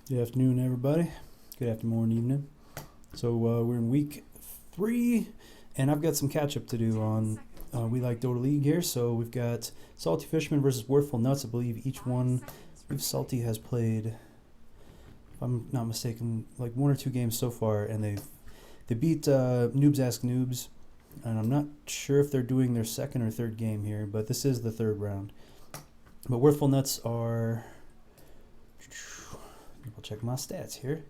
Good afternoon, everybody. Good afternoon, evening. So we're in week 3, and I've got some catch-up to do on We Like Dota League here. So we've got Salty Fishermen versus Worthful Nuts. I believe each one, I believe Salty has played, if I'm not mistaken, like 1 or 2 games so far, and they beat Noobs Ask Noobs, and I'm not sure if they're doing their second or third game here, but this is the third round. But Worthful Nuts are... I'll check my stats here.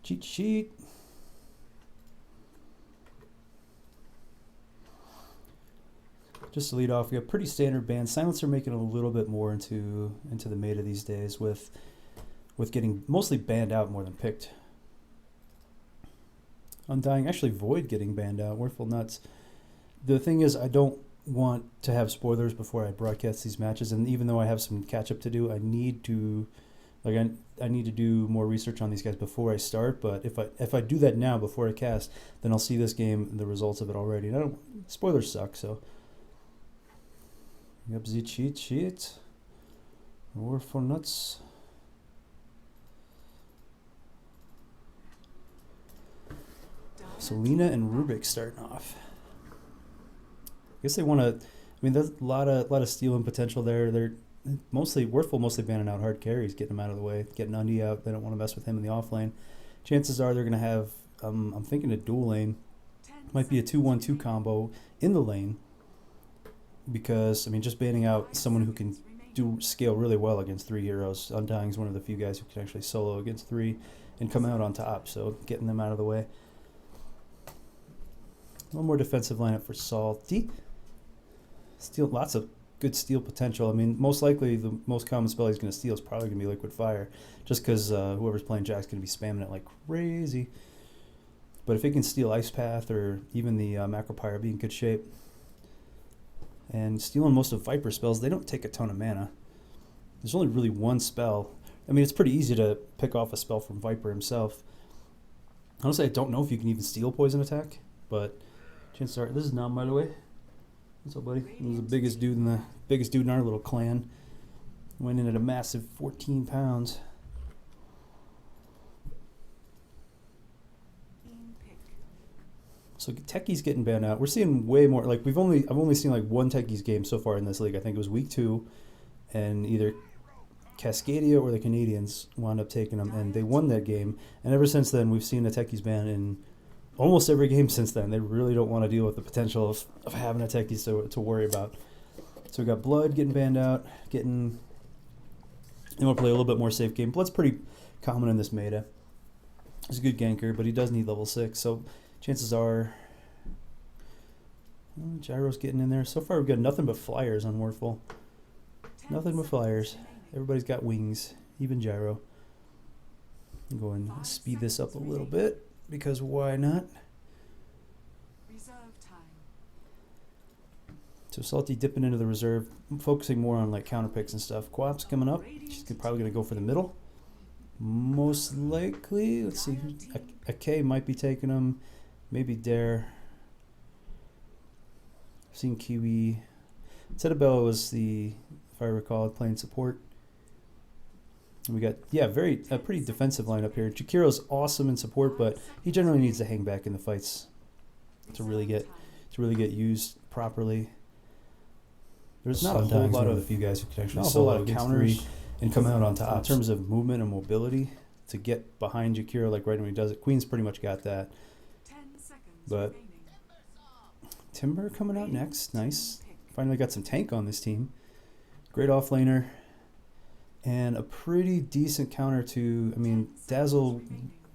Cheat sheet. Just to lead off, we have pretty standard bans. Silencer making a little bit more into the meta these days with getting mostly banned out more than picked. Undying, actually Void getting banned out. Worthful Nuts. The thing is, I don't want to have spoilers before I broadcast these matches, and even though I have some catch up to do, I need to I need to do more research on these guys before I start. But if I do that now before I cast, then I'll see this game and the results of it already. And I don't, spoilers suck, so. Yep, the cheat sheet. Worthful Nuts. Selena and Rubik starting off. I guess they want to. I mean, there's a lot of stealing potential there. They're mostly Worthful, mostly banning out hard carries, getting them out of the way, getting Undy out. They don't want to mess with him in the off lane. Chances are they're going to have. I'm thinking a dual lane. Might be a 2-1-2 combo in the lane. Because I mean, just banning out someone who can scale really well against 3 heroes. Undying is one of the few guys who can actually solo against 3 and come out on top. So getting them out of the way. One more defensive lineup for Salty. Steal, lots of good steal potential. I mean, most likely the most common spell he's going to steal is probably going to be Liquid Fire, just because whoever's playing Jack's going to be spamming it like crazy. But if he can steal Ice Path or even the Macro Pyre, be in good shape. And stealing most of Viper spells, they don't take a ton of mana. There's only really one spell. I mean, it's pretty easy to pick off a spell from Viper himself. Honestly, I don't know if you can even steal Poison Attack, but chances are, this is Nam, by the way. What's up, buddy? He was the biggest dude in our little clan. Went in at a massive 14 pounds. So Techies getting banned out. We're seeing way more. Like I've only seen like one Techies game so far in this league. I think it was week 2, and either Cascadia or the Canadians wound up taking them, and they won that game. And ever since then, we've seen a Techies ban in almost every game since then. They really don't want to deal with the potential of having a Techies to worry about. So we got Blood getting banned out, they want to play a little bit more safe game. Blood's pretty common in this meta. He's a good ganker, but he does need level 6, so chances are Gyro's getting in there. So far we've got nothing but flyers on Worthful. Nothing but flyers. Everybody's got wings, even Gyro. I'm going to speed this up a little bit, because why not? So Salty dipping into the reserve, focusing more on like counter picks and stuff. Quap's coming up. She's probably going to go for the middle. Most likely, let's see, a K might be taking him. Maybe Dare. I've seen Kiwi. Tedabella was if I recall, playing support. And we got, a pretty defensive lineup here. Jakiro's awesome in support, but he generally needs to hang back in the fights to really get used properly. There's not a whole lot of few guys who can actually solo counters and come out on top in terms of movement and mobility to get behind Jakiro like right when he does it. Queen's pretty much got that. But Timber coming out next. Nice. Finally got some tank on this team. Great offlaner. And a pretty decent counter to, I mean, Dazzle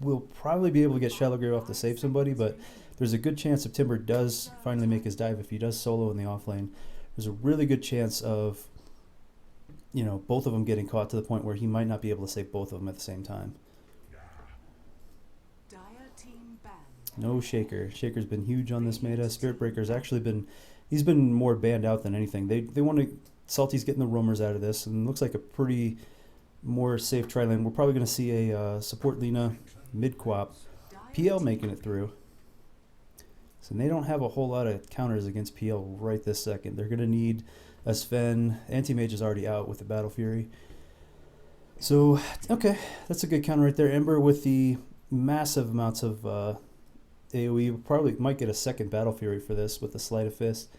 will probably be able to get Shallow Grave off to save somebody, but there's a good chance if Timber does finally make his dive, if he does solo in the offlane, there's a really good chance of, both of them getting caught to the point where he might not be able to save both of them at the same time. No Shaker. Shaker's been huge on this meta. Spirit Breaker's actually he's been more banned out than anything. They want to, Salty's getting the roamers out of this, and looks like a pretty more safe tri lane. We're probably going to see a support Lina mid-quap. PL making it through. So they don't have a whole lot of counters against PL right this second. They're going to need a Sven. Anti-Mage is already out with the Battle Fury. So, okay, that's a good counter right there. Ember with the massive amounts of AoE. Probably might get a second Battle Fury for this with the Sleight of Fist,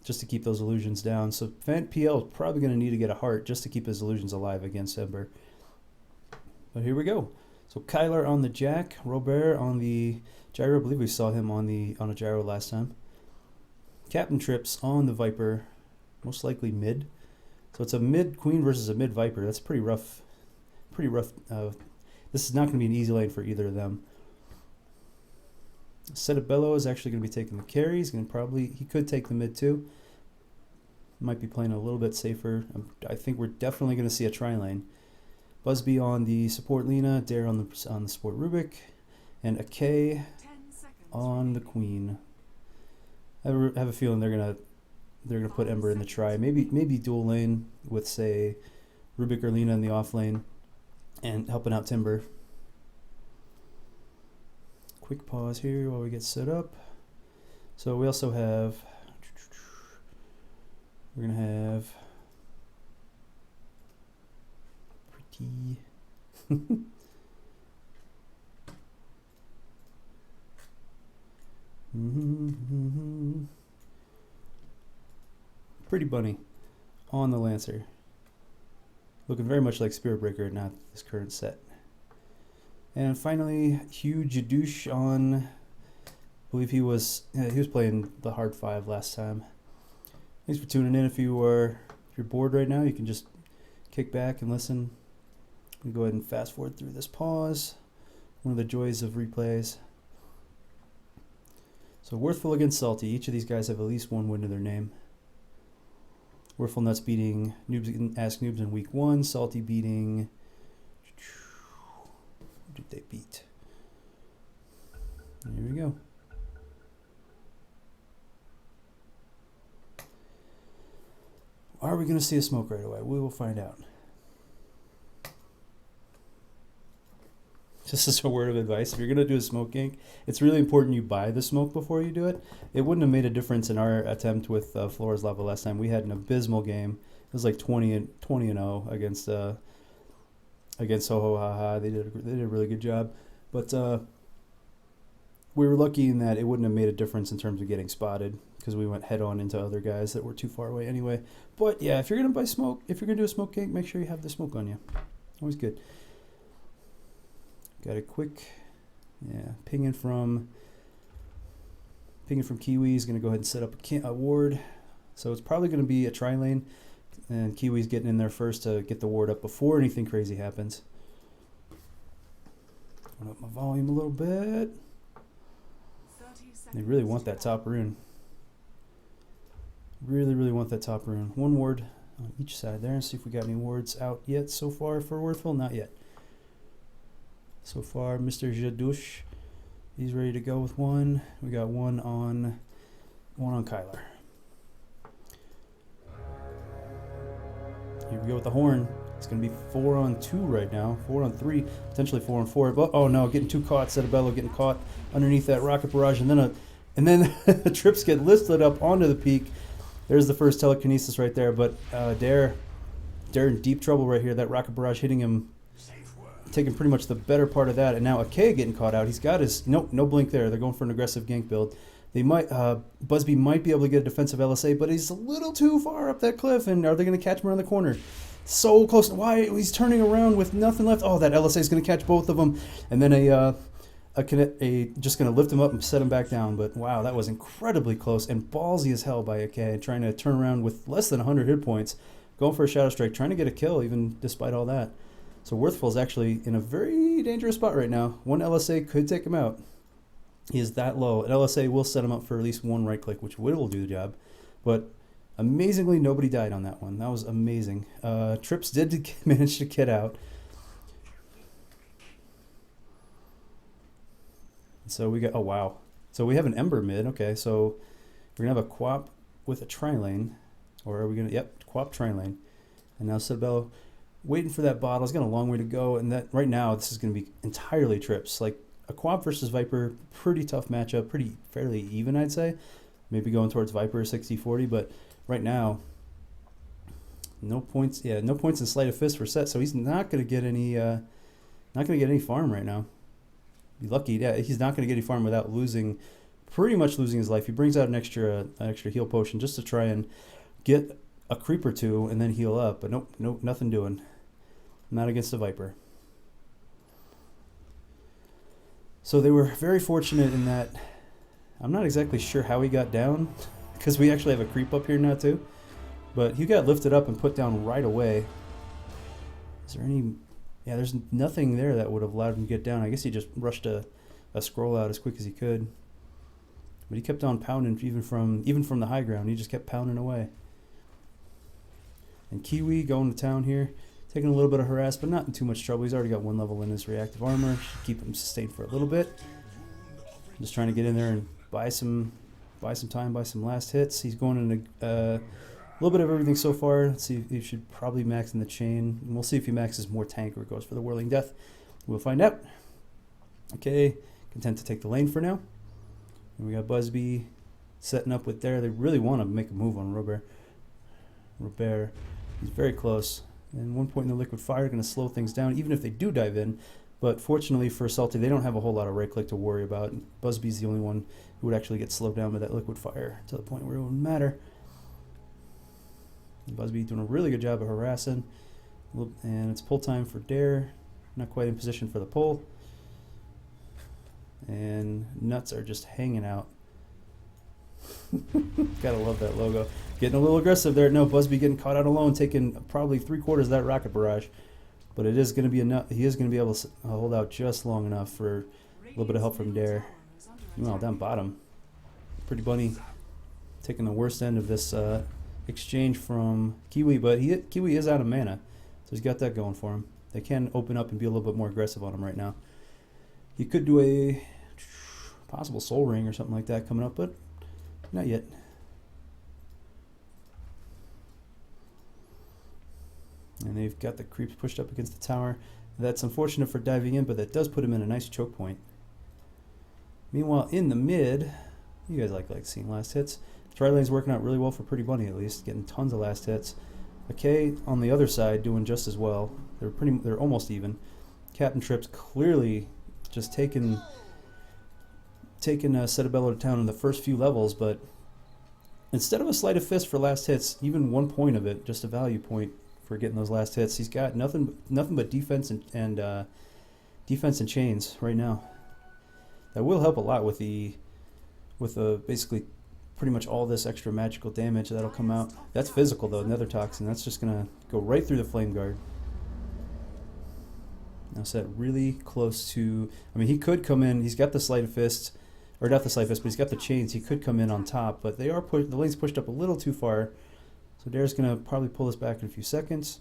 just to keep those illusions down. So Fant PL is probably going to need to get a heart just to keep his illusions alive against Ember. But here we go. So Kyler on the Jack, Robert on the Gyro. I believe we saw him on a Gyro last time. Captain Trips on the Viper, most likely mid. So it's a mid Queen versus a mid Viper. That's pretty rough. Pretty rough. This is not going to be an easy lane for either of them. Cetabello is actually going to be taking the carry. He could take the mid too. Might be playing a little bit safer. I think we're definitely going to see a tri-lane. Busby on the support Lena, Dare on the support Rubik, and a K on the Queen. I have a feeling they're gonna put Ember in the tri. Maybe dual lane with, say, Rubik or Lena in the off lane, and helping out Timber. Quick pause here while we get set up. So we also have, we're gonna have pretty Pretty Bunny on the Lancer, looking very much like Spirit Breaker, not this current set. And finally, Huge Douche on, I believe he was playing the hard 5 last time. Thanks for tuning in. If you're bored right now, you can just kick back and listen. We go ahead and fast forward through this pause. One of the joys of replays. So Worthful against Salty. Each of these guys have at least one win to their name. Worthful Nuts beating Noobs Ask Noobs in week 1. Salty beating, who did they beat? Here we go. Are we going to see a smoke right away? We will find out. Just as a word of advice, if you're going to do a smoke gank, it's really important you buy the smoke before you do it. It wouldn't have made a difference in our attempt with Flora's Lava last time. We had an abysmal game. It was like 20-0 against Soho Haha. They did a really good job. But we were lucky in that it wouldn't have made a difference in terms of getting spotted, because we went head on into other guys that were too far away anyway. But yeah, if you're going to buy smoke, if you're going to do a smoke gank, make sure you have the smoke on you. Always good. Got a quick, pinging from Kiwi. He's going to go ahead and set up a ward. So it's probably going to be a tri-lane, and Kiwi's getting in there first to get the ward up before anything crazy happens. Turn up my volume a little bit. They really want that top rune. Really, really want that top rune. One ward on each side there. See if we got any wards out yet so far for Worthful. Not yet. So far, Mr. Jadouche, he's ready to go with one. We got one on Kyler. Here we go with the horn. It's going to be 4-on-2 right now. 4-on-3, potentially 4-on-4. But oh no, getting too caught. Cetabello getting caught underneath that rocket barrage, and then the trips get lifted up onto the peak. There's the first telekinesis right there. But Dare in deep trouble right here. That rocket barrage hitting him, taking pretty much the better part of that, and now Akei getting caught out. He's got his no blink there. They're going for an aggressive gank build. They might Busby might be able to get a defensive LSA, but he's a little too far up that cliff. And are they going to catch him around the corner? So close. Why he's turning around with nothing left? Oh, that LSA is going to catch both of them, and then just going to lift him up and set him back down. But wow, that was incredibly close and ballsy as hell by Akei, trying to turn around with less than 100 hit points, going for a Shadow Strike, trying to get a kill even despite all that. So Worthful is actually in a very dangerous spot right now. One LSA could take him out. He is that low. An LSA will set him up for at least one right click, which will do the job. But amazingly, nobody died on that one. That was amazing. Trips did manage to get out. So we got, oh wow. So we have an Ember mid. Okay, so we're going to have a Quap with a tri-lane. Or are we going to, yep, Quap tri-lane. And now Cetabello waiting for that bottle. He's got a long way to go, and that right now this is going to be entirely trips. Like a Quap versus Viper, pretty tough matchup, fairly even, I'd say. Maybe going towards Viper 60-40, but right now No points. Yeah, no points in Sleight of Fist for Set, so he's not going to get any. Not going to get any farm right now. Be lucky. Yeah, he's not going to get any farm without pretty much losing his life. He brings out an extra heal potion just to try and get a creep or two and then heal up. But nope, nothing doing. Not against the Viper. So they were very fortunate in that. I'm not exactly sure how he got down, because we actually have a creep up here now too. But he got lifted up and put down right away. Is there any... Yeah, there's nothing there that would have allowed him to get down. I guess he just rushed a scroll out as quick as he could. But he kept on pounding even from the high ground. He just kept pounding away. And Kiwi going to town here. Taking a little bit of harass, but not in too much trouble. He's already got 1 level in his reactive armor. Should keep him sustained for a little bit. Just trying to get in there and buy some time, buy some last hits. He's going in a little bit of everything so far. Let's see, he should probably max in the chain. And we'll see if he maxes more tank or goes for the Whirling Death. We'll find out. Okay, content to take the lane for now. And we got Busby setting up with there. They really want to make a move on Robert. He's very close. And 1 point in the liquid fire going to slow things down, even if they do dive in. But fortunately for Salty, they don't have a whole lot of right click to worry about. Busby's the only one who would actually get slowed down by that liquid fire to the point where it wouldn't matter. And Busby doing a really good job of harassing. And it's pull time for Dare. Not quite in position for the pull. And Nuts are just hanging out. Gotta love that logo. Getting a little aggressive there. No, Busby getting caught out alone, taking probably 3/4 of that rocket barrage. But it is going to be enough. He is going to be able to hold out just long enough for a little bit of help from Dare. Meanwhile, down bottom, Pretty Bunny taking the worst end of this exchange from Kiwi, but Kiwi is out of mana, so he's got that going for him. They can open up and be a little bit more aggressive on him right now. He could do a possible Soul Ring or something like that coming up, but not yet. And they've got the creeps pushed up against the tower. That's unfortunate for diving in, but that does put him in a nice choke point. Meanwhile, in the mid, you guys like seeing last hits. Tri-lane's working out really well for Pretty Bunny, at least, getting tons of last hits. Okay, on the other side, doing just as well. They're almost even. Captain Trips clearly just taking Cetabello to town in the first few levels, but instead of a Sleight of Fist for last hits, even 1 point of it, just a value point for getting those last hits. He's got nothing but defense and defense and chains right now. That will help a lot with basically pretty much all this extra magical damage that'll come out. That's physical though, Nether Toxin. That's just gonna go right through the Flame Guard. Now set really close to. I mean, he could come in. He's got the Sleight of Fist, or not the Sleight of Fist, but he's got the chains. He could come in on top, but the lane's pushed up a little too far. So Dare's going to probably pull us back in a few seconds.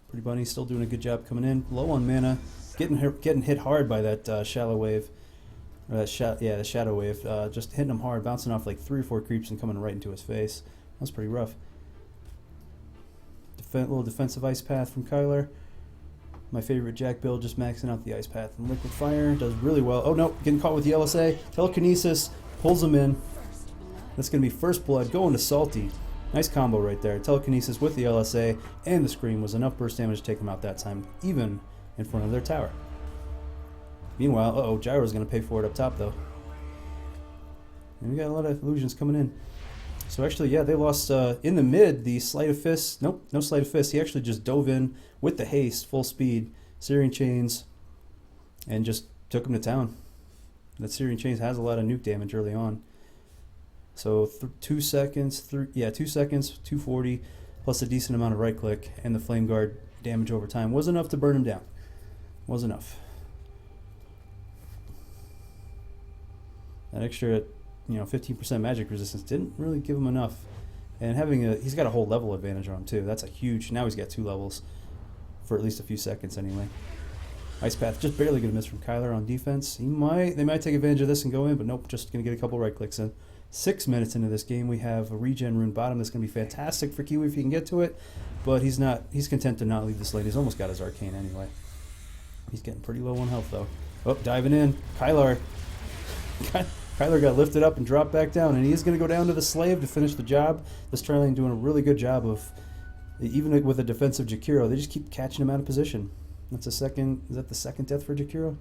Pretty Bunny still doing a good job coming in. Low on mana. Getting hit hard by that shallow wave. Or the shadow wave. Just hitting him hard, bouncing off like 3 or 4 creeps and coming right into his face. That was pretty rough. Little defensive ice path from Kyler. My favorite Jack build, just maxing out the ice path. And liquid fire does really well. Oh no, getting caught with the LSA. Telekinesis pulls him in. That's going to be first blood going to Salty. Nice combo right there. Telekinesis with the LSA and the Scream was enough burst damage to take him out that time, even in front of their tower. Meanwhile, Gyro's going to pay for it up top though. And we got a lot of illusions coming in. So actually, yeah, they lost in the mid, the Sleight of Fist. Nope, no Sleight of Fist. He actually just dove in with the haste, full speed, Searing Chains, and just took him to town. That Searing Chains has a lot of nuke damage early on. So 2 seconds, 240, plus a decent amount of right click, and the Flame Guard damage over time was enough to burn him down. Was enough. That extra, 15% magic resistance didn't really give him enough. And he's got a whole level advantage on him too. That's a huge. Now he's got 2 levels for at least a few seconds anyway. Ice Path just barely gonna miss from Kyler on defense. They might take advantage of this and go in, but nope, just gonna get a couple right clicks in. 6 minutes into this game, we have a regen rune bottom that's going to be fantastic for Kiwi if he can get to it, but he's content to not leave this lane. He's almost got his arcane anyway. He's getting pretty low on health though. Oh, diving in. Kylar Kyler got lifted up and dropped back down, and he is going to go down to the slave to finish the job. This tri lane doing a really good job of, even with a defensive Jakiro, they just keep catching him out of position. That's a second. Is that the second death for Jakiro?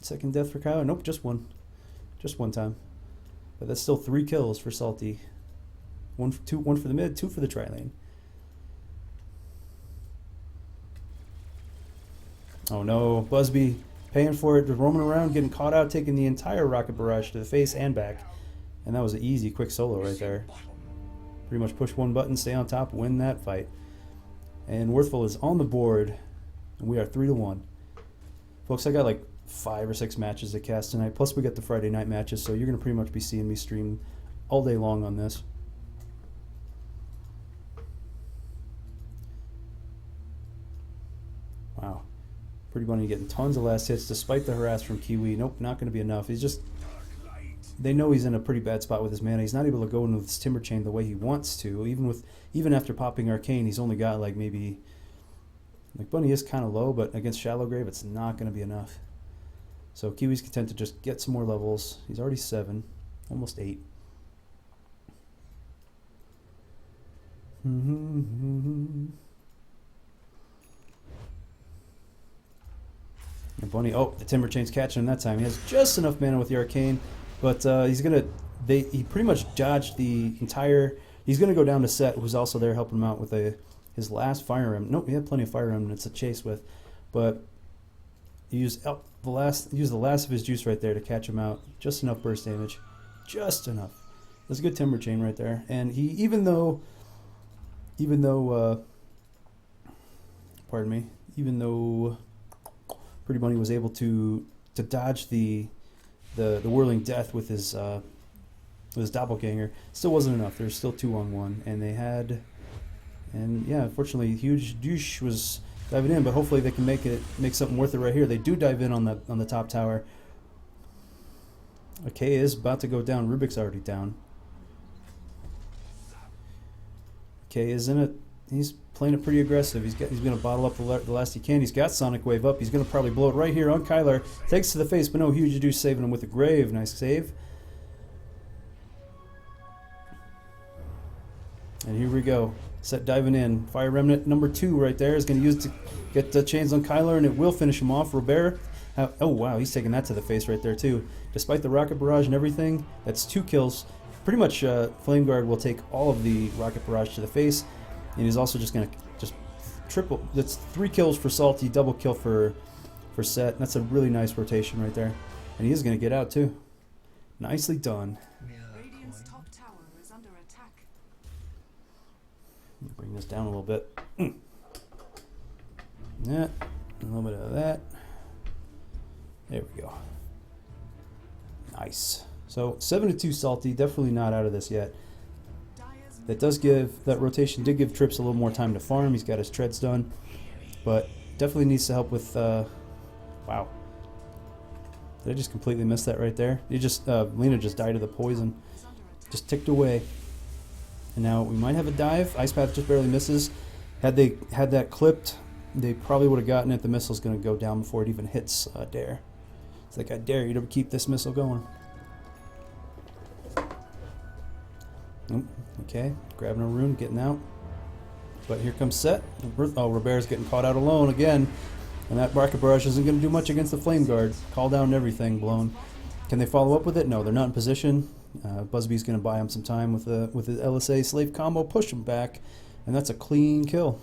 Second death for Kyler? Nope, just one. Just one time. But that's still 3 kills for Salty. One for the mid, 2 for the tri lane. Oh no, Busby paying for it, roaming around, getting caught out, taking the entire rocket barrage to the face and back. And that was an easy, quick solo right there. Pretty much push one button, stay on top, win that fight. And Worthful is on the board, and we are 3-1. Folks, I got like 5 or 6 matches to cast tonight, plus we got the Friday night matches, so you're going to pretty much be seeing me stream all day long on this. Wow. Pretty Bunny getting tons of last hits despite the harass from Kiwi. Nope, not going to be enough. He's just... They know he's in a pretty bad spot with his mana. He's not able to go into this Timber Chain the way he wants to. Even after popping Arcane, he's only got like maybe... Like Bunny is kind of low, but against Shallow Grave, it's not going to be enough. So Kiwi's content to just get some more levels. He's already 7, almost 8. And Bunny, oh, the Timber Chain's catching him that time. He has just enough mana with the Arcane, but he pretty much dodged the entire... He's going to go down to Set, who's also there helping him out with his last Fire Emblem. Nope, he had plenty of Fire Emblem to chase with, but he used the last of his juice right there to catch him out. Just enough burst damage. Just enough. That's a good Timber Chain right there. And he, even though Pretty Bunny was able to dodge the Whirling Death with his doppelganger, still wasn't enough. There's still 2-on-1, and yeah, unfortunately, Huge Douche was diving in, but hopefully they can make something worth it right here. They do dive in on the top tower. Okay, is about to go down. Rubik's already down. Okay, is in it. He's playing it pretty aggressive. He's going to bottle up the last he can. He's got Sonic Wave up. He's going to probably blow it right here on Kyler. Takes to the face, but no, Huge Douche saving him with a grave. Nice save. And here we go. Set diving in. Fire Remnant number 2 right there is going to use to get the chains on Kyler, and it will finish him off. Robert, oh wow, he's taking that to the face right there too. Despite the rocket barrage and everything, that's 2 kills. Pretty much Flame Guard will take all of the rocket barrage to the face, and he's also just going to triple. That's 3 kills for Salty, double kill for Set. That's a really nice rotation right there, and he is going to get out too. Nicely done. Radiant's top tower is under attack. Bring this down a little bit. Yeah, a little bit of that. There we go. Nice. So 7-2 Salty, definitely not out of this yet. That rotation did give Trips a little more time to farm. He's got his treads done, but definitely needs to help with. Wow. Did I just completely miss that right there? Lena just died of the poison. Just ticked away. And now we might have a dive. Ice Path just barely misses. Had they had that clipped, they probably would have gotten it. The missile's going to go down before it even hits Dare. It's like, I dare you to keep this missile going. Nope. Okay, grabbing a rune, getting out. But here comes Set. Oh, Robert's getting caught out alone again. And that Rocket Barrage isn't going to do much against the Flame Guard. Call down and everything blown. Can they follow up with it? No, they're not in position. Busby's going to buy him some time with his LSA Slave combo, push him back, and that's a clean kill.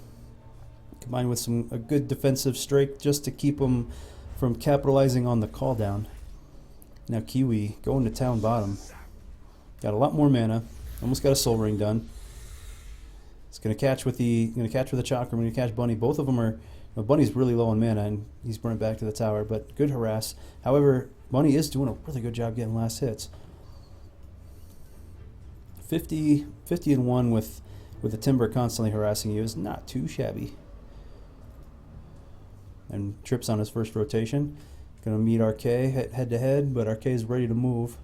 Combined with a good defensive strike just to keep him from capitalizing on the call down. Now Kiwi going to town bottom. Got a lot more mana. Almost got a Soul Ring done. It's going to catch with the Chakra. Going to catch Bunny. Both of them are. Bunny's really low on mana and he's burnt back to the tower, but good harass. However, Bunny is doing a really good job getting last hits. 50-1 with the Timber constantly harassing you is not too shabby. And Trips on his first rotation. Going to meet RK head to head, but RK is ready to move.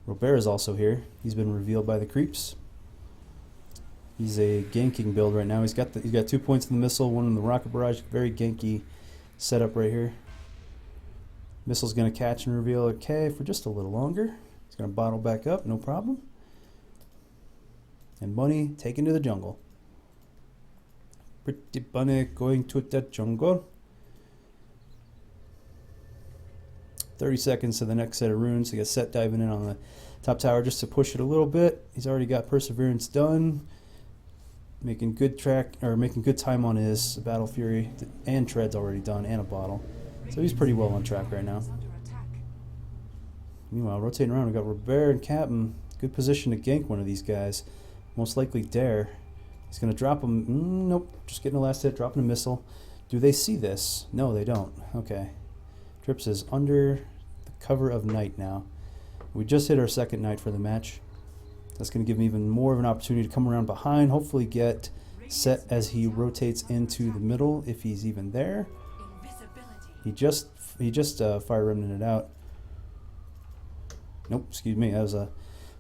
Robert is also here. He's been revealed by the creeps. He's a ganking build right now. He's got 2 points in the missile, 1 in the rocket barrage. Very ganky setup right here. Missile's going to catch and reveal okay for just a little longer. He's going to bottle back up, no problem. And Bunny taken to the jungle. Pretty Bunny going to the jungle. 30 seconds to the next set of runes. So you got Set diving in on the top tower just to push it a little bit. He's already got Perseverance done. Making good time on his Battle Fury, and Tread's already done, and a bottle. So he's pretty well on track right now. Meanwhile, rotating around, we've got Robert and Captain. Good position to gank one of these guys. Most likely Dare. He's going to drop him. Nope, just getting the last hit, dropping a missile. Do they see this? No, they don't. Okay. Trips is under the cover of night now. We just hit our second night for the match. That's going to give him even more of an opportunity to come around behind, hopefully get Set as he rotates into the middle, if he's even there. He just fire remnanted out. Nope, excuse me, that was a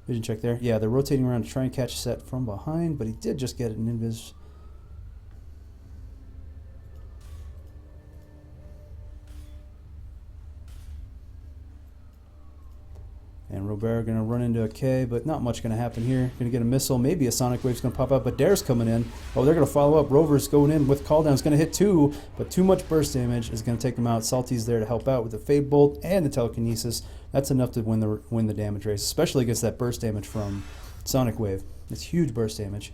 vision check there. Yeah, they're rotating around to try and catch Set from behind, but he did just get an invis. And Robert going to run into a K, but not much going to happen here. Going to get a missile, maybe a Sonic Wave's going to pop out, but Dare's coming in. Oh, they're going to follow up. Rover's going in with Call Down's going to hit 2, but too much burst damage is going to take him out. Salty's there to help out with the Fade Bolt and the Telekinesis. That's enough to win the damage race, especially against that burst damage from Sonic Wave. It's huge burst damage.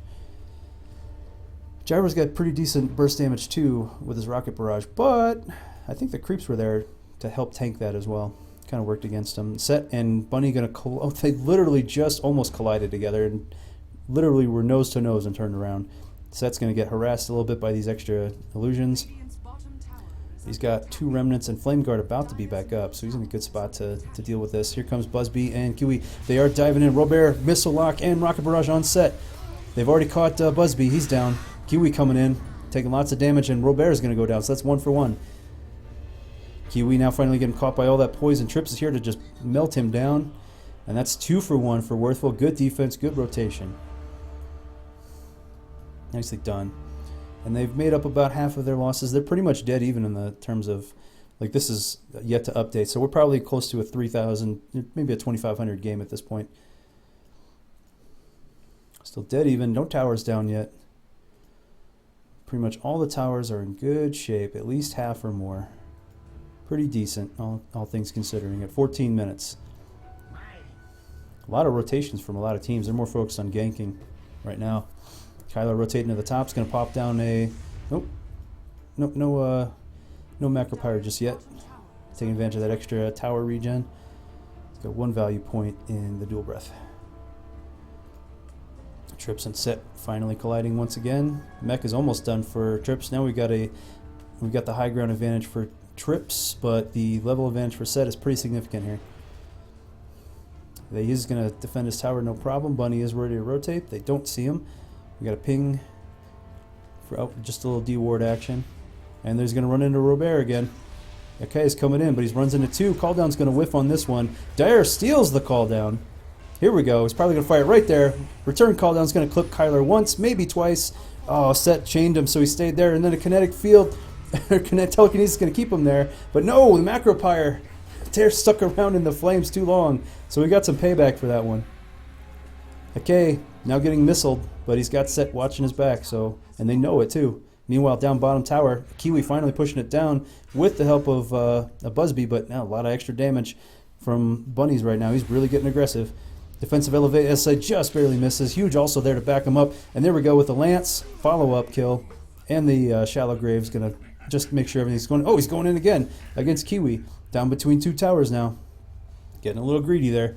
Gyro's got pretty decent burst damage too with his Rocket Barrage, but I think the creeps were there to help tank that as well. Kind of worked against them. Set and Bunny going to they literally just almost collided together and literally were nose to nose and turned around. Set's going to get harassed a little bit by these extra illusions. He's got 2 remnants and Flame Guard about to be back up, so he's in a good spot to deal with this. Here comes Busby and Kiwi. They are diving in. Robert, Missile Lock, and Rocket Barrage on Set. They've already caught Busby. He's down. Kiwi coming in, taking lots of damage, and Robert is going to go down, so that's 1 for 1. Kiwi now finally getting caught by all that poison. Trips is here to just melt him down. And that's 2 for 1 for Worthful. Good defense, good rotation. Nicely done. And they've made up about half of their losses. They're pretty much dead even in the terms of, like, this is yet to update. So we're probably close to a 3,000, maybe a 2,500 game at this point. Still dead even. No towers down yet. Pretty much all the towers are in good shape, at least half or more. Pretty decent, all things considering, at 14 minutes. A lot of rotations from a lot of teams. They're more focused on ganking right now. Kyler rotating to the top. Is going to pop down a... Nope. No Macro Pyre just yet. Taking advantage of that extra tower regen. He's got 1 value point in the dual breath. Trips and Set finally colliding once again. Mech is almost done for Trips. Now we got the high ground advantage for Trips, but the level advantage for Set is pretty significant here. He's going to defend his tower, no problem. Bunny is ready to rotate. They don't see him. We got a ping for just a little D-ward action. And there's going to run into Robert again. Okay, he's coming in, but he runs into 2. Call Down's going to whiff on this one. Dare steals the Call Down. Here we go. He's probably going to fire it right there. Return Call Down's going to clip Kyler once, maybe twice. Oh, Set chained him, so he stayed there. And then a kinetic field. Telekinesis is going to keep him there. But no, the Macro Pyre. They're stuck around in the flames too long. So we got some payback for that one. Okay, now getting missiled, but he's got Set watching his back, so, and they know it too. Meanwhile, down bottom tower, Kiwi finally pushing it down with the help of a Busby, but now a lot of extra damage from Bunnies right now. He's really getting aggressive. Defensive elevate, as I just barely misses. Huge also there to back him up. And there we go with the Lance, follow-up kill. And the Shallow Grave's going to just make sure everything's going... Oh, he's going in again against Kiwi. Down between 2 towers now. Getting a little greedy there.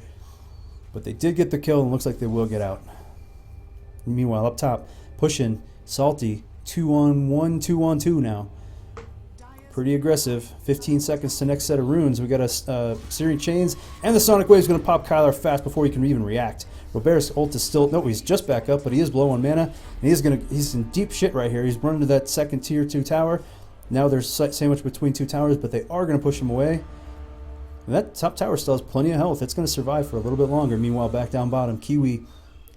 But they did get the kill, and looks like they will get out. Meanwhile, up top, pushing Salty. 2-on-1, 2-on-2 now. Pretty aggressive. 15 seconds to next set of runes. We got a Searing Chains, and the Sonic Wave is going to pop Kyler fast before he can even react. Robert's ult is still... No, he's just back up, but he is low on mana. And he's in deep shit right here. He's running to that second tier 2 tower. Now there's sandwich between 2 towers, but they are going to push him away. And that top tower still has plenty of health. It's going to survive for a little bit longer. Meanwhile, back down bottom, Kiwi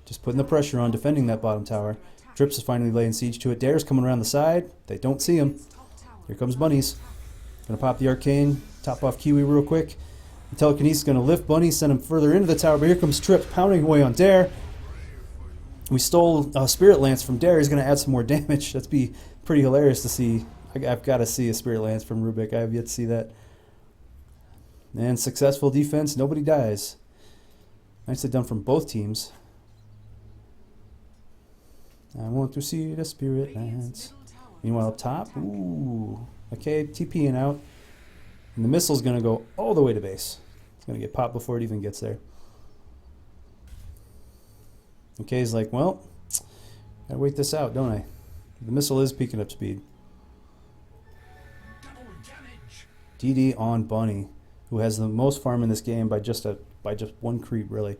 just putting the pressure on, defending that bottom tower. Trips is finally laying siege to it. Dare's coming around the side. They don't see him. Here comes Bunnies. Gonna pop the arcane, top off Kiwi real quick. The telekinesis is gonna lift Bunny, send him further into the tower, but here comes Trip pounding away on Dare. We stole Spirit Lance from Dare. He's gonna add some more damage. That'd be pretty hilarious to see. I've got to see a Spirit Lance from Rubik. I have yet to see that. And successful defense. Nobody dies. Nicely done from both teams. I want to see the Spirit Lance. Meanwhile, up top, ooh, okay, TPing out. And the missile's going to go all the way to base. It's going to get popped before it even gets there. Okay, he's like, well, gotta wait this out, don't I? The missile is peaking up speed. DD on Bunny, who has the most farm in this game by just one creep, really.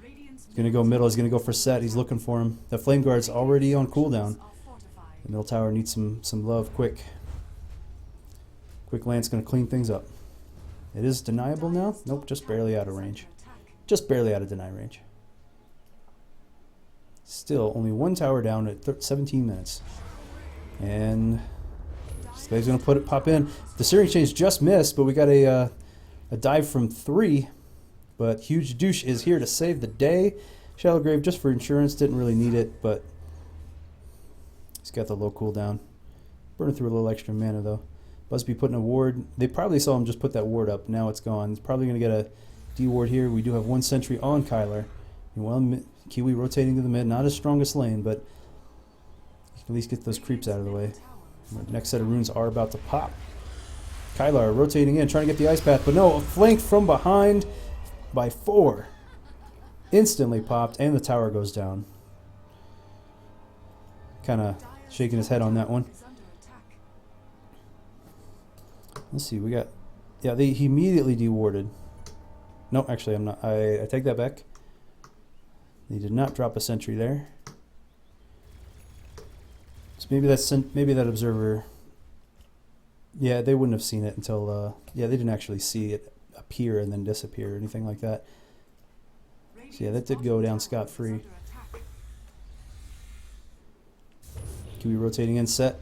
He's going to go middle. He's going to go for set. He's looking for him. The Flame Guard's already on cooldown. The middle tower needs some love quick. Quick Lance going to clean things up. It is deniable now? Nope, just barely out of range. Just barely out of deny range. Still, only one tower down at 17 minutes. And Slave's going to pop in. The searing change just missed, but we got a dive from 3. But Huge Douche is here to save the day. Shallow Grave just for insurance, didn't really need it, but he's got the low cooldown. Burning through a little extra mana though. Busby putting a ward. They probably saw him just put that ward up. Now it's gone. He's probably going to get a D-ward here. We do have one sentry on Kyler. Well, Kiwi rotating to the mid. Not his strongest lane, but you can at least get those creeps out of the way. The next set of runes are about to pop. Kylar rotating in, trying to get the ice path, but no, flanked from behind by 4. Instantly popped, and the tower goes down. Kind of shaking his head on that one. Let's see, we got... Yeah, he immediately dewarded. No, actually, I'm not. I take that back. He did not drop a sentry there. So maybe that observer... Yeah, they wouldn't have seen it until... yeah, they didn't actually see it appear and then disappear or anything like that. So yeah, that did go down scot-free. Kiwi rotating in set.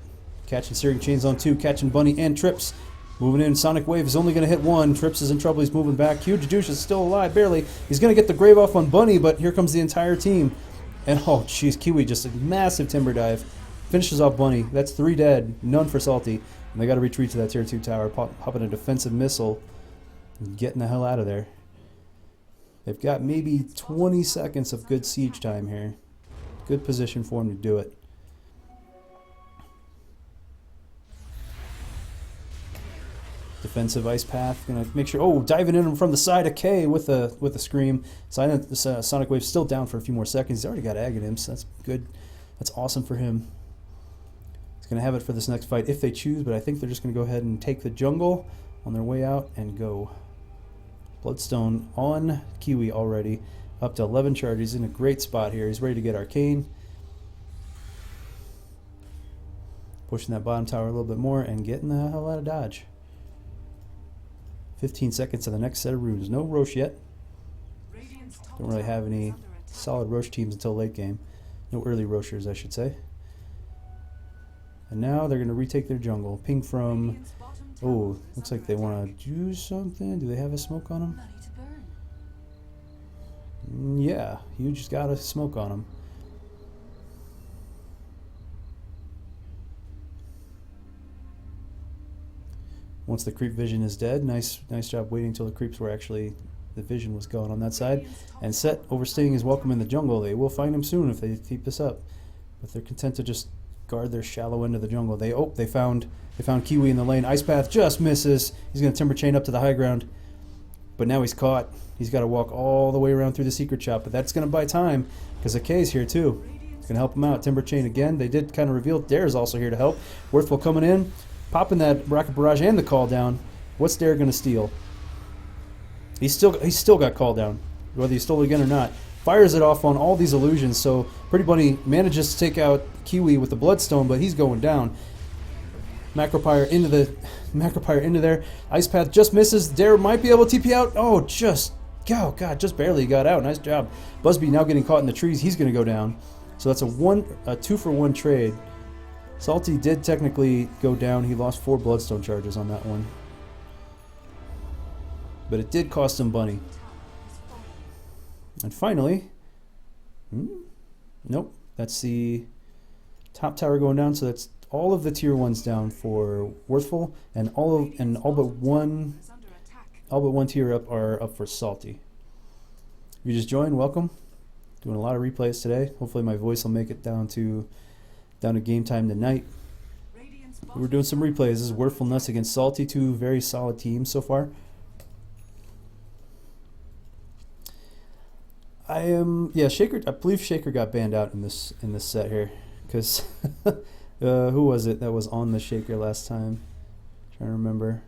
Catching Searing Chains on 2. Catching Bunny and Trips. Moving in. Sonic Wave is only going to hit 1. Trips is in trouble. He's moving back. Huge Douche is still alive, barely. He's going to get the grave off on Bunny, but here comes the entire team. And oh, jeez, Kiwi just a massive timber dive. Finishes off Bunny. That's 3 dead. None for Salty. And they got to retreat to that tier 2 tower. Popping a defensive missile. And getting the hell out of there. They've got maybe 20 seconds of good siege time here. Good position for them to do it. Defensive ice path, gonna make sure. Oh, diving in from the side of K with a scream. Sonic Wave's still down for a few more seconds. He's already got Ag in him, so that's good. That's awesome for him. He's gonna have it for this next fight if they choose, but I think they're just gonna go ahead and take the jungle on their way out and go. Bloodstone on Kiwi already, up to 11 charges. In a great spot here. He's ready to get Arcane. Pushing that bottom tower a little bit more and getting the hell out of dodge. 15 seconds to the next set of runes. No Roche yet. Don't really have any solid Roche teams until late game. No early Rochers, I should say. And now they're going to retake their jungle. Ping from... Oh, looks like they want to do something. Do they have a smoke on them? Yeah, Huge's got a smoke on him. Once the creep vision is dead, nice job waiting until the creeps were actually, the vision was gone on that side. And Set overstaying his welcome in the jungle. They will find him soon if they keep this up. But they're content to just guard their shallow end of the jungle. They found Kiwi in the lane. Ice Path just misses. He's going to Timber Chain up to the high ground. But now he's caught. He's got to walk all the way around through the secret shop. But that's going to buy time because the K's here too. It's going to help him out. Timber Chain again. They did kind of reveal Dare's also here to help. Worthful coming in. Popping that Rocket Barrage and the call down. What's Dare going to steal? He's still got call down, whether he stole it again or not. Fires it off on all these illusions, so Pretty Bunny manages to take out Kiwi with the Bloodstone, but he's going down. Macropyre into there. Ice Path just misses. Dare might be able to TP out. Oh, just barely got out. Nice job. Busby now getting caught in the trees. He's going to go down. So that's a 2-for-1 trade. Salty did technically go down. He lost 4 Bloodstone charges on that one. but it did cost him Bunny. And finally, nope, that's the top tower going down. So that's all of the tier 1s down for Worthful, and all but one tier up are up for Salty. If you just joined, welcome. Doing a lot of replays today. Hopefully my voice will make it down to game time tonight. We're doing some replays. This is Worthful Nuts against Salty, two very solid teams so far. Shaker. I believe Shaker got banned out in this set here, because who was it that was on the Shaker last time? Trying to remember.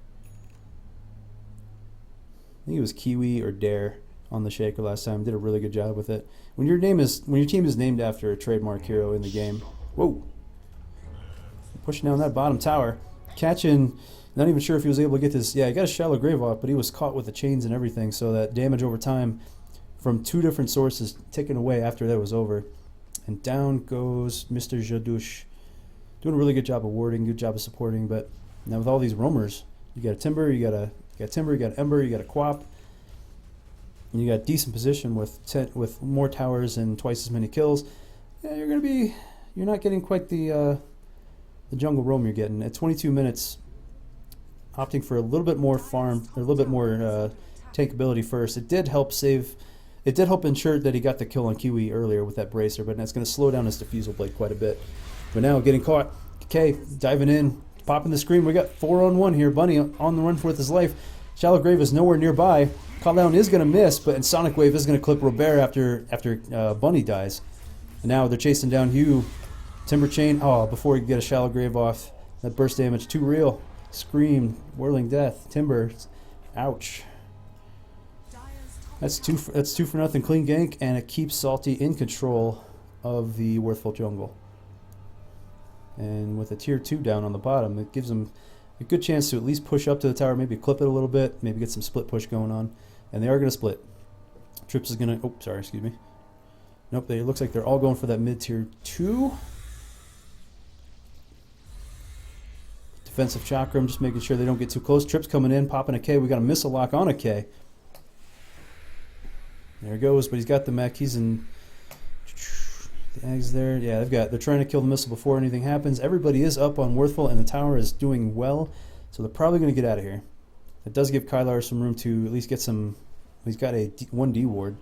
I think it was Kiwi or Dare on the Shaker last time. Did a really good job with it. When your team is named after a trademark hero in the game. Whoa! Pushing down that bottom tower, catching. Not even sure if he was able to get this. Yeah, he got a shallow grave off, but he was caught with the chains and everything. So that damage over time from two different sources taken away after that was over. And down goes Mr. Jadouche. Doing a really good job of warding, good job of supporting. But now with all these roamers, you got a Timber, you got Ember, you got a Quap, and you got decent position with more towers and twice as many kills. Yeah, you're not getting quite the jungle roam you're getting at 22 minutes. Opting for a little bit more farm, or a little bit more tankability first. It did help ensure that he got the kill on Kiwi earlier with that bracer, but that's going to slow down his diffusal blade quite a bit. But now getting caught. Okay, diving in, popping the screen. We got 4-on-1 here. Bunny on the run for his life. Shallow Grave is nowhere nearby. Call down is going to miss, but Sonic Wave is going to clip Robert after Bunny dies. And now they're chasing down Hugh. Timber Chain. Oh, before he can get a Shallow Grave off. That burst damage too real. Scream, Whirling Death, Timber. Ouch. That's two for nothing clean gank, and it keeps Salty in control of the Worthful jungle. And with a tier 2 down on the bottom, it gives them a good chance to at least push up to the tower, maybe clip it a little bit, maybe get some split push going on. And they are going to split. Trips is going to... Oh, sorry, excuse me. Nope, it looks like they're all going for that mid-tier 2. Defensive Chakram, just making sure they don't get too close. Trips coming in, popping a K. We got a missile lock on a K. There he goes, but he's got the mech. He's in... The eggs there. Yeah, they're trying to kill the missile before anything happens. Everybody is up on Worthful, and the tower is doing well, so they're probably going to get out of here. It does give Kylar some room to at least get some... He's got a 1D ward.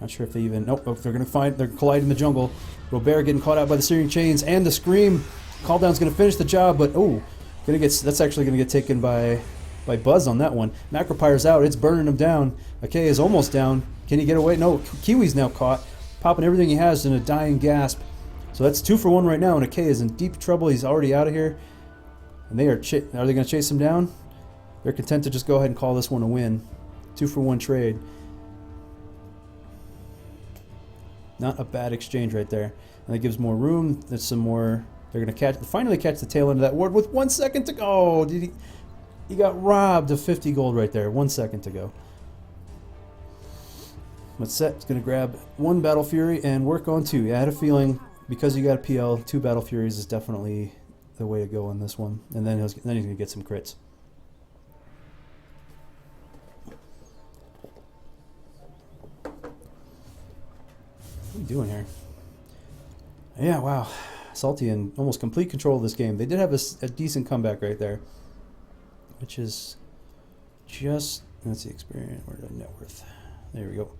Not sure if they even... Nope, they're going to find... They're colliding in the jungle. Robert getting caught out by the searing chains and the scream. Calldown's going to finish the job, but... Oh, that's actually going to get taken by Buzz on that one. Macropyre's out. It's burning him down. Okay is almost down. Can he get away? No, Kiwi's now caught. Popping everything he has in a dying gasp. So that's 2 for 1 right now, and Akay is in deep trouble. He's already out of here. And are they going to chase him down? They're content to just go ahead and call this one a win. 2 for 1 trade. Not a bad exchange right there. And that gives more room. There's some more. They're going to finally catch the tail end of that ward with 1 second to go. He got robbed of 50 gold right there. 1 second to go. But Set's going to grab 1 Battle Fury and work on 2. Yeah, I had a feeling because you got a PL, 2 Battle Furies is definitely the way to go on this one. And then he's going to get some crits. What are you doing here? Yeah, wow. Salty in almost complete control of this game. They did have a decent comeback right there. Which is just... That's the experience. Where's the net worth? There we go.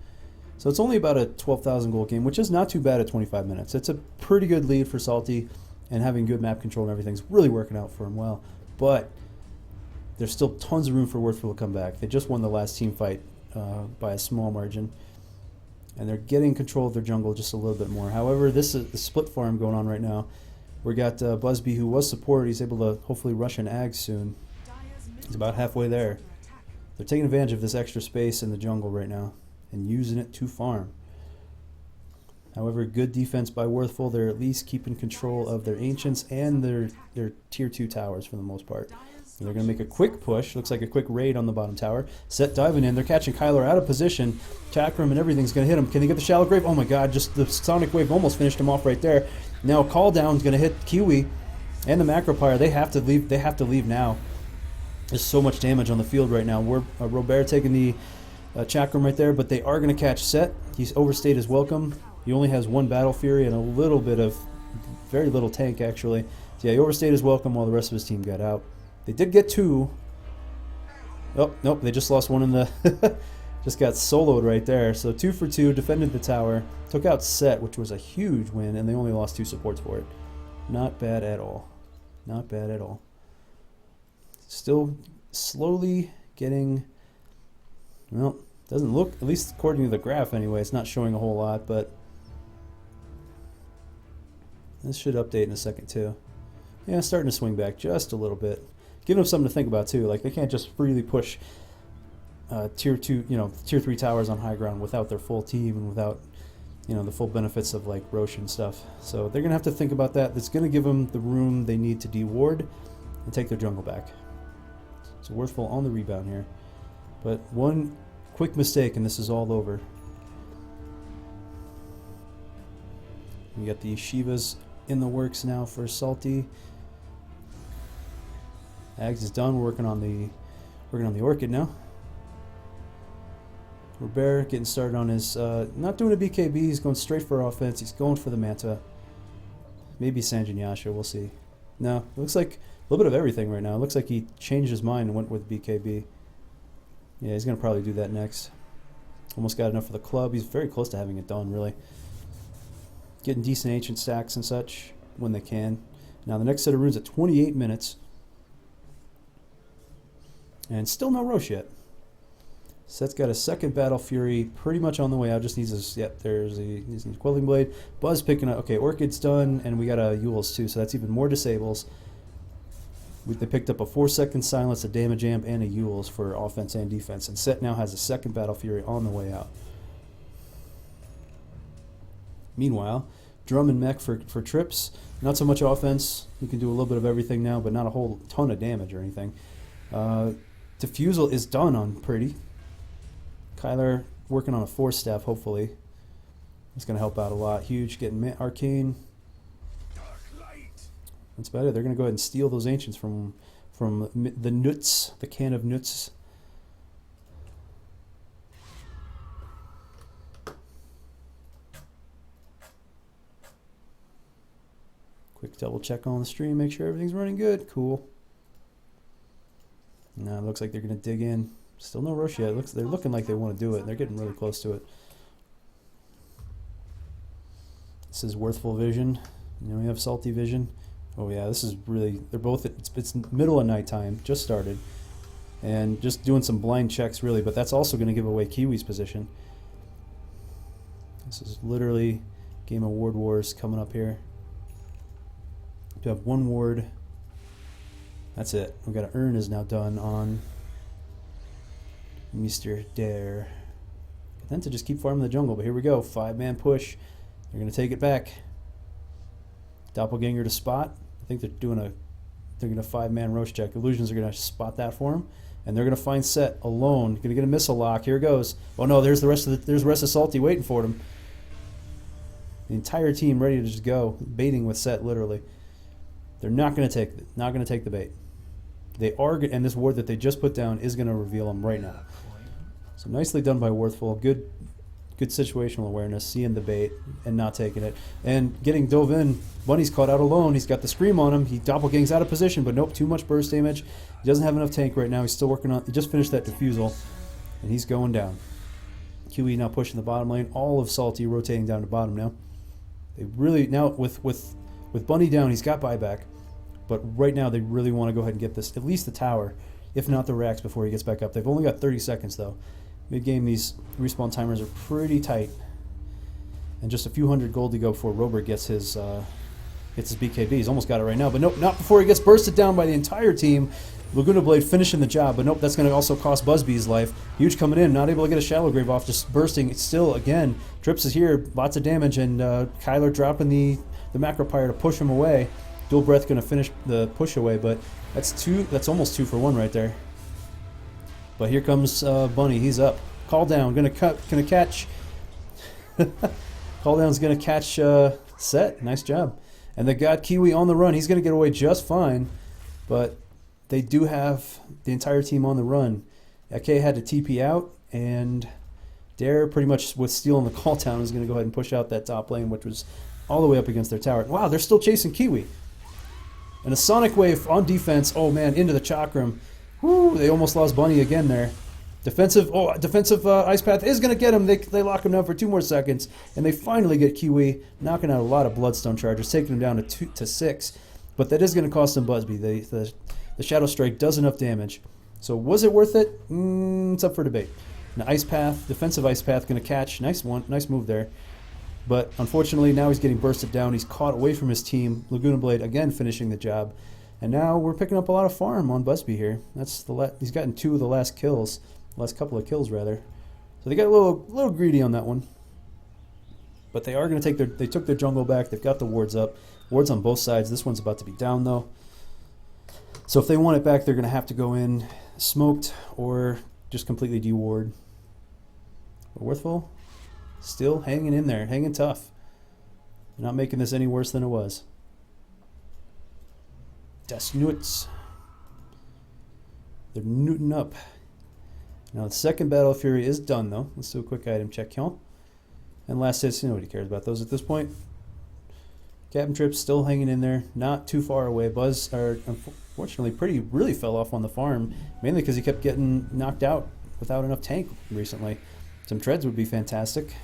So it's only about a 12,000 gold game, which is not too bad at 25 minutes. It's a pretty good lead for Salty, and having good map control and everything's really working out for him well. But there's still tons of room for Worthful to come back. They just won the last team fight by a small margin, and they're getting control of their jungle just a little bit more. However, this is the split farm going on right now. We got Busby, who was support. He's able to hopefully rush an Ag soon. He's about halfway there. They're taking advantage of this extra space in the jungle right now and using it to farm. However, good defense by Worthful. They're at least keeping control of their Ancients and their tier 2 towers for the most part. And they're going to make a quick push. Looks like a quick raid on the bottom tower. Set diving in. They're catching Kyler out of position. Chakram and everything's going to hit him. Can they get the Shallow Grave? Oh my god, just the Sonic Wave almost finished him off right there. Now Call Down's going to hit Kiwi and the Macropyre. They have to leave now. There's so much damage on the field right now. We're Robert taking the chakram right there, but they are going to catch Set. He's overstayed his welcome. He only has one Battle Fury and a little bit of, very little tank actually. So yeah, he overstayed his welcome while the rest of his team got out. They did get 2. Oh, nope, they just lost one in the... just got soloed right there. So 2 for 2, defended the tower, took out Set, which was a huge win, and they only lost 2 supports for it. Not bad at all. Not bad at all. Still slowly getting... Well, doesn't look, at least according to the graph anyway, it's not showing a whole lot, but... This should update in a second too. Yeah, starting to swing back just a little bit. Giving them something to think about too. Like, they can't just freely push tier 2, tier 3 towers on high ground without their full team and without, the full benefits of like Roche and stuff. So they're gonna have to think about that. That's gonna give them the room they need to deward and take their jungle back. So Worthful on the rebound here, but one quick mistake and this is all over. We got the Shivas in the works now for Salty. Ags is done. We're working on the Orchid now. Robert getting started on his not doing a BKB. He's going straight for offense. He's going for the Manta. Maybe Sanjin Yasha. We'll see. No, it looks like a little bit of everything right now. It looks like he changed his mind and went with BKB. Yeah, he's gonna probably do that next. Almost got enough for the club. He's very close to having it done, really. Getting decent ancient stacks and such when they can. Now the next set of runes at 28 minutes. And still no Roche yet. Set's got a second Battle Fury pretty much on the way out. Just needs his, yep, there's a Quelling Blade. Buzz picking up, okay, Orchid's done, and we got a Yule's too, so that's even more disables. They picked up a 4-second silence, a damage amp, and a Yule's for offense and defense. And Set now has a second Battle Fury on the way out. Meanwhile, Drum and Mech for trips. Not so much offense. You can do a little bit of everything now, but not a whole ton of damage or anything. Diffusal is done on Pretty. Kyler working on a 4-staff, hopefully. It's going to help out a lot. Huge getting Arcane. That's better. They're going to go ahead and steal those Ancients from the Nuts, the can of Nuts. Quick double check on the stream, make sure everything's running good. Cool. Now it looks like they're going to dig in. Still no Roche yet. They're looking like they want to do it. They're getting really close to it. This is Worthful Vision. We have Salty Vision. Oh yeah, this is really, they're both, it's middle of nighttime, just started. And just doing some blind checks really, but that's also going to give away Kiwi's position. This is literally Game of Ward Wars coming up here. We have one ward. That's it. We've got Urn is now done on Mr. Dare. Then to just keep farming the jungle, but here we go. 5-man push. They're going to take it back. Doppelganger to spot. I think they're going to 5-man Roche check. Illusions are going to spot that for him. And they're going to find Set alone. Going to get a missile lock. Here it goes. Oh no, there's the rest of Salty waiting for him. The entire team ready to just go, baiting with Set literally. They're not going to take the bait. They are, and this ward that they just put down is going to reveal them right now. So nicely done by Worthful. Good situational awareness, seeing the bait and not taking it, and getting dove in. Bunny's caught out alone. He's got the scream on him. He doppelgangs out of position, but nope, too much burst damage. He doesn't have enough tank right now. He's still working on. He just finished that diffusal, and he's going down. QE now pushing the bottom lane. All of Salty rotating down to bottom now. They really now with Bunny down, he's got buyback. But right now, they really want to go ahead and get this, at least the tower, if not the racks, before he gets back up. They've only got 30 seconds, though. Mid-game, these respawn timers are pretty tight. And just a few hundred gold to go before Robert gets his BKB. He's almost got it right now, but nope, not before he gets bursted down by the entire team. Laguna Blade finishing the job, but nope, that's going to also cost Busby's life. Huge coming in, not able to get a Shallow Grave off, just bursting. It's still, again, Trips is here, lots of damage, and Kyler dropping the Macro Pyre to push him away. Dual Breath going to finish the push away, but that's almost 2 for 1 right there. But here comes Bunny. He's up. Call down. Gonna catch. Call down's gonna catch Set. Nice job. And they got Kiwi on the run. He's gonna get away just fine. But they do have the entire team on the run. Ake had to TP out, and Dare pretty much with stealing the call down is going to go ahead and push out that top lane, which was all the way up against their tower. Wow, they're still chasing Kiwi. And a Sonic Wave on defense. Oh man, into the Chakram. Woo, they almost lost Bunny again there. Defensive Ice Path is going to get him. They lock him down for 2 more seconds, and they finally get Kiwi, knocking out a lot of Bloodstone charges, taking him down to 6. But that is going to cost them Busby. The Shadow Strike does enough damage. So was it worth it? It's up for debate. An Ice Path, defensive Ice Path, going to catch. Nice move there. But unfortunately, now he's getting bursted down. He's caught away from his team. Laguna Blade again finishing the job. And now we're picking up a lot of farm on Busby here. He's gotten 2 of the last kills. Last couple of kills, rather. So they got a little greedy on that one. But they are going to they took their jungle back. They've got the wards up. Wards on both sides. This one's about to be down, though. So if they want it back, they're going to have to go in smoked or just completely deward. But Worthful still hanging in there, hanging tough. Not making this any worse than it was. Das Nuts. They're newting up. Now the second Battle of Fury is done, though. Let's do a quick item check here. And last hits, nobody cares about those at this point. Captain Trip's still hanging in there, not too far away. Buzz, unfortunately, really fell off on the farm, mainly because he kept getting knocked out without enough tank recently. Some treads would be fantastic.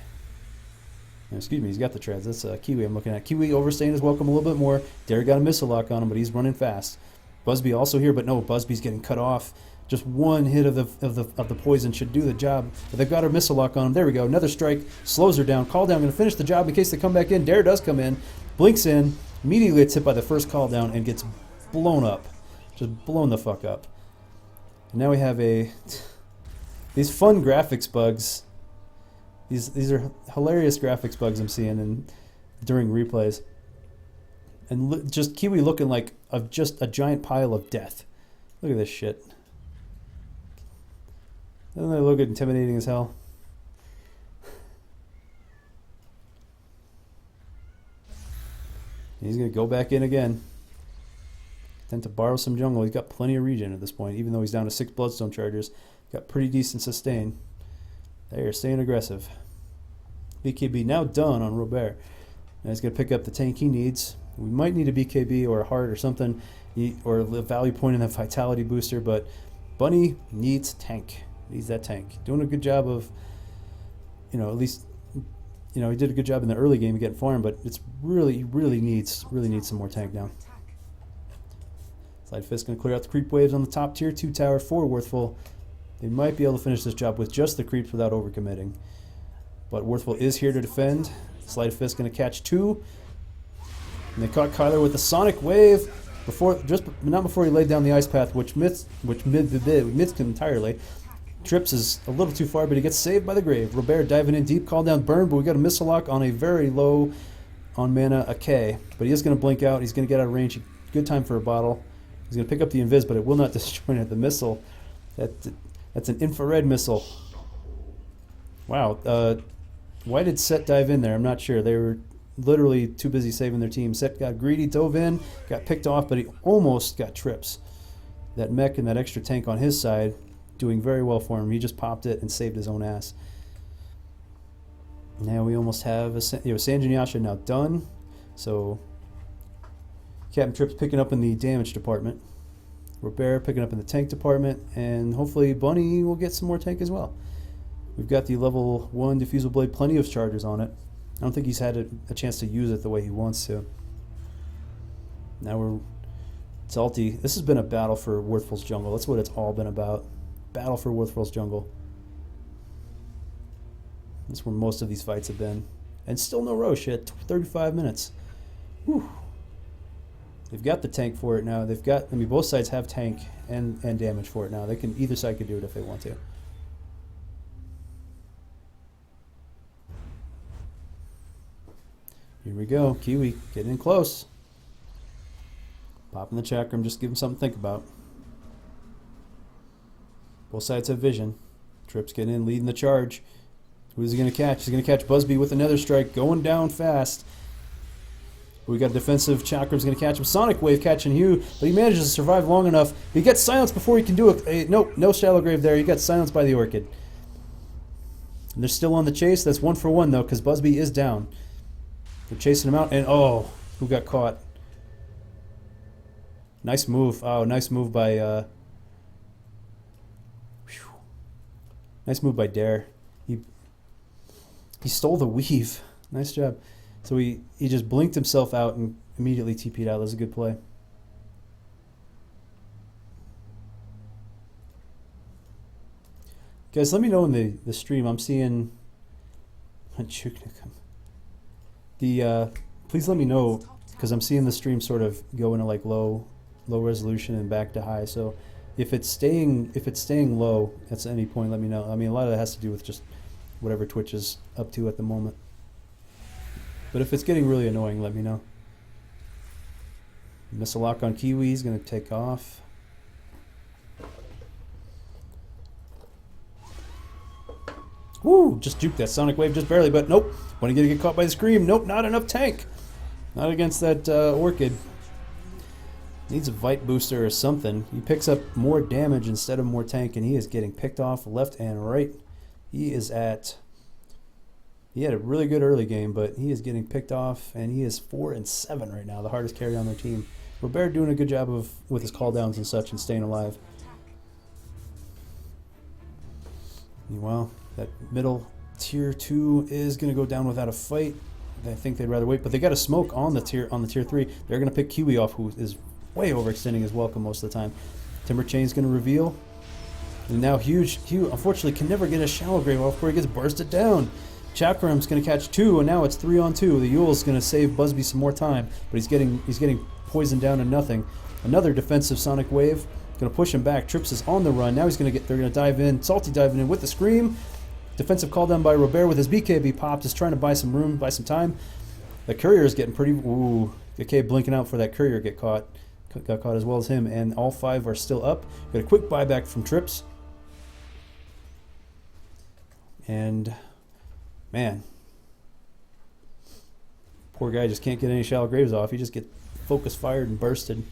Excuse me, he's got the treads. That's Kiwi I'm looking at. Kiwi overstaying his welcome a little bit more. Dare got a missile lock on him, but he's running fast. Busby also here, but no, Busby's getting cut off. Just one hit of the poison should do the job. But they've got her missile lock on him. There we go. Another strike. Slows her down. Call down. Going to finish the job in case they come back in. Dare does come in. Blinks in. Immediately gets hit by the first call down and gets blown up. Just blown the fuck up. And now we have these fun graphics bugs. These are hilarious graphics bugs I'm seeing during replays. And just Kiwi looking like just a giant pile of death. Look at this shit. Doesn't that look intimidating as hell? He's going to go back in again. Tend to borrow some jungle. He's got plenty of regen at this point, even though he's down to 6 Bloodstone Chargers. Got pretty decent sustain. They are staying aggressive. BKB now done on Robert. Now he's going to pick up the tank he needs. We might need a BKB or a heart or something, or a value point in that vitality booster, but Bunny needs tank. Needs that tank. Doing a good job of, at least, he did a good job in the early game of getting farm, but it's he really needs some more tank now. Slide Fist going to clear out the creep waves on the top tier 2 tower for Worthful. They might be able to finish this job with just the creeps without overcommitting. But Worthful is here to defend. Slide Fist going to catch 2. And they caught Kyler with the Sonic Wave. Not before he laid down the Ice Path, which missed him entirely. Trips is a little too far, but he gets saved by the grave. Robert diving in deep, call down burn, but we got a missile lock on a very low on mana Ake. But he is going to blink out. He's going to get out of range. Good time for a bottle. He's going to pick up the invis, but it will not destroy it. The missile, that's an infrared missile. Wow. Why did Set dive in there? I'm not sure. They were literally too busy saving their team. Set got greedy, dove in, got picked off, but he almost got trips. That mech and that extra tank on his side doing very well for him. He just popped it and saved his own ass. Now we almost have Sanjin Yasha now done. So Captain Trips picking up in the damage department. Robert picking up in the tank department. And hopefully Bunny will get some more tank as well. We've got the level 1 diffusal blade, plenty of charges on it. I don't think he's had a chance to use it the way he wants to. Now it's ulti. This has been a battle for Worthful's jungle. That's what it's all been about. Battle for Worthful's jungle. That's where most of these fights have been. And still no Roche at 35 minutes. Whew. They've got the tank for it now. Both sides have tank and damage for it now. Either side could do it if they want to. Here we go. Kiwi getting in close. Popping the chakram, just give him something to think about. Both sides have vision. Trips getting in, leading the charge. Who's he going to catch? He's going to catch Busby with another strike, going down fast. We got a defensive Chakrams going to catch him. Sonic Wave catching Hugh, but he manages to survive long enough. He gets silenced before he can do it. Nope, no Shallow Grave there. He got silenced by the Orchid. And they're still on the chase. That's 1 for 1, though, because Busby is down. They're chasing him out, and oh, who got caught? Nice move. Oh, nice move by... Nice move by Dare. He stole the weave. Nice job. So he just blinked himself out and immediately TP'd out. That was a good play. Guys, let me know in the stream. I'm seeing... please let me know, because I'm seeing the stream sort of go into like low resolution and back to high. So if it's staying low at any point, let me know. I mean, a lot of that has to do with just whatever Twitch is up to at the moment. But if it's getting really annoying, let me know. Miss a lock on Kiwi. He's going to take off. Woo! Just juked that Sonic Wave just barely, but nope. When are you going to get caught by the Scream? Nope, not enough tank. Not against that Orchid. Needs a Vite booster or something. He picks up more damage instead of more tank, and he is getting picked off left and right. He is at... He had a really good early game, but he is getting picked off, and he is 4-7 right now, the hardest carry on their team. Robert doing a good job with his call downs and such and staying alive. Meanwhile, that middle tier 2 is going to go down without a fight. I think they'd rather wait, but they got a smoke on the tier 3. They're going to pick Kiwi off, who is way overextending his welcome most of the time. Timber Chain's going to reveal. And now Hugh unfortunately can never get a Shallow Grave off before he gets bursted down. Chakram's going to catch 2, and now it's 3-on-2. The Yule's going to save Busby some more time, but he's getting poisoned down to nothing. Another defensive Sonic Wave, going to push him back. Trips is on the run. Now they're going to dive in. Salty diving in with the Scream. Defensive call down by Robert with his BKB pop, just trying to buy some room, buy some time. The Courier is getting pretty... Ooh, okay, blinking out for that Courier got caught as well as him, and all 5 are still up. Got a quick buyback from Trips. And... Man, poor guy just can't get any Shallow Graves off. He just gets focus fired and bursted.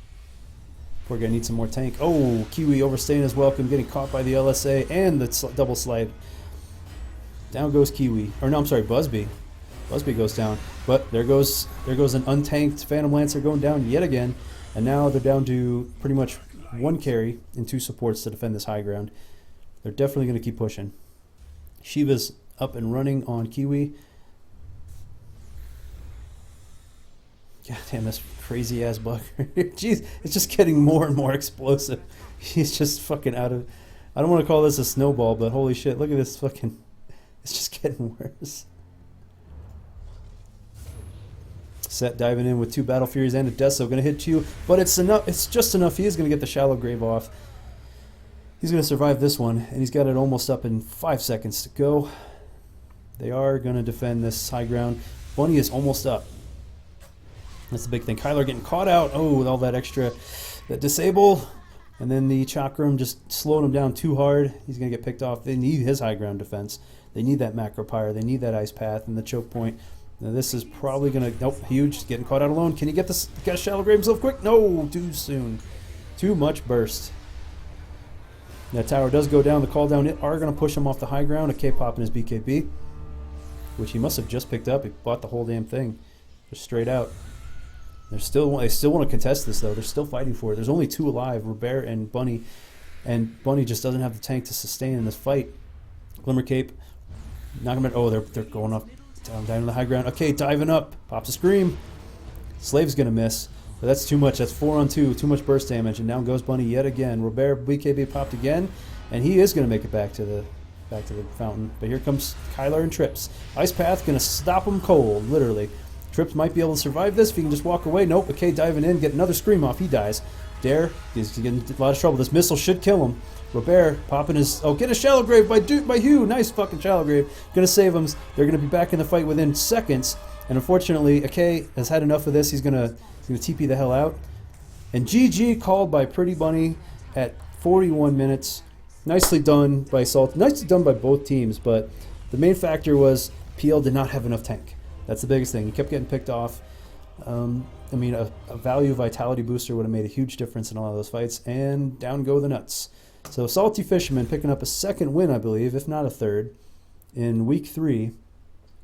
Poor guy needs some more tank. Oh, Kiwi overstaying his welcome, getting caught by the LSA and the double slide. Down goes Kiwi. Or no, I'm sorry, Busby. Busby goes down. But there goes an untanked Phantom Lancer going down yet again. And now they're down to pretty much 1 carry and 2 supports to defend this high ground. They're definitely going to keep pushing. Shiva's up and running on Kiwi. God damn, this crazy ass bug. Jeez, it's just getting more and more explosive. He's just fucking out of... I don't want to call this a snowball, but holy shit, look at this fucking... It's just getting worse. Set diving in with 2 Battle Furies and a Deso. Going to hit you, but it's enough. It's just enough. He is going to get the Shallow Grave off. He's going to survive this one, and he's got it almost up in 5 seconds to go. They are going to defend this high ground. Bunny is almost up. That's the big thing. Kyler getting caught out. Oh, with all that extra, that disable. And then the Chakram just slowed him down too hard. He's going to get picked off. They need his high ground defense. They need that Macro Pyre. They need that Ice Path and the choke point. Now this is probably going to... Nope, Huge getting caught out alone. Can he get this? Got to Shallow Grave himself quick? No, too soon. Too much burst. That tower does go down. The call down are going to push him off the high ground. A K-pop in his BKB, which he must have just picked up. He bought the whole damn thing. Just straight out. They still want to contest this, though. They're still fighting for it. There's only 2 alive, Robert and Bunny. And Bunny just doesn't have the tank to sustain in this fight. Glimmer Cape. Knock him out. Oh, they're going up. Down to the high ground. Okay, diving up. Pops a Scream. Slave's going to miss. But that's too much. That's 4-on-2. Too much burst damage. And down goes Bunny yet again. Robert BKB popped again. And he is going to make it back to the fountain. But here comes Kyler and Trips. Ice Path going to stop him cold, literally. Trips might be able to survive this if he can just walk away. Nope. Okay, diving in. Get another Scream off. He dies. Dare. He's getting a lot of trouble. This missile should kill him. Robert popping his... Oh, get a Shallow Grave by Hugh. Nice fucking Shallow Grave. Going to save him. They're going to be back in the fight within seconds. And unfortunately, Ake has had enough of this. He's going to TP the hell out. And GG called by Pretty Bunny at 41 minutes. Nicely done by Salt. Nicely done by both teams, but the main factor was PL did not have enough tank. That's the biggest thing. He kept getting picked off. I mean, a value vitality booster would have made a huge difference in a lot of those fights, and down go the nuts. So Salty Fisherman picking up a second win, I believe, if not a third, in week 3.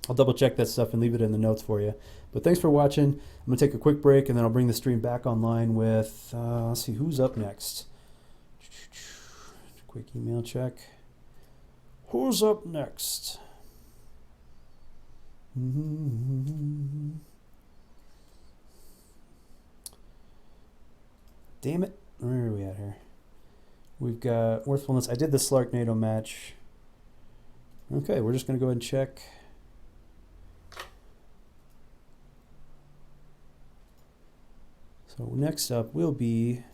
I'll double check that stuff and leave it in the notes for you. But thanks for watching. I'm going to take a quick break, and then I'll bring the stream back online with, let's see, who's up next. Quick email check. Who's up next? Damn it. Where are we at here? We've got Worthfulness. I did the Slarknado match. Okay, we're just going to go ahead and check. So next up will be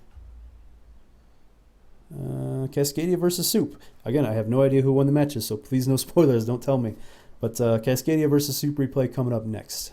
Cascadia versus Soup. Again, I have no idea who won the matches, so please no spoilers, don't tell me. But Cascadia versus Soup replay coming up next.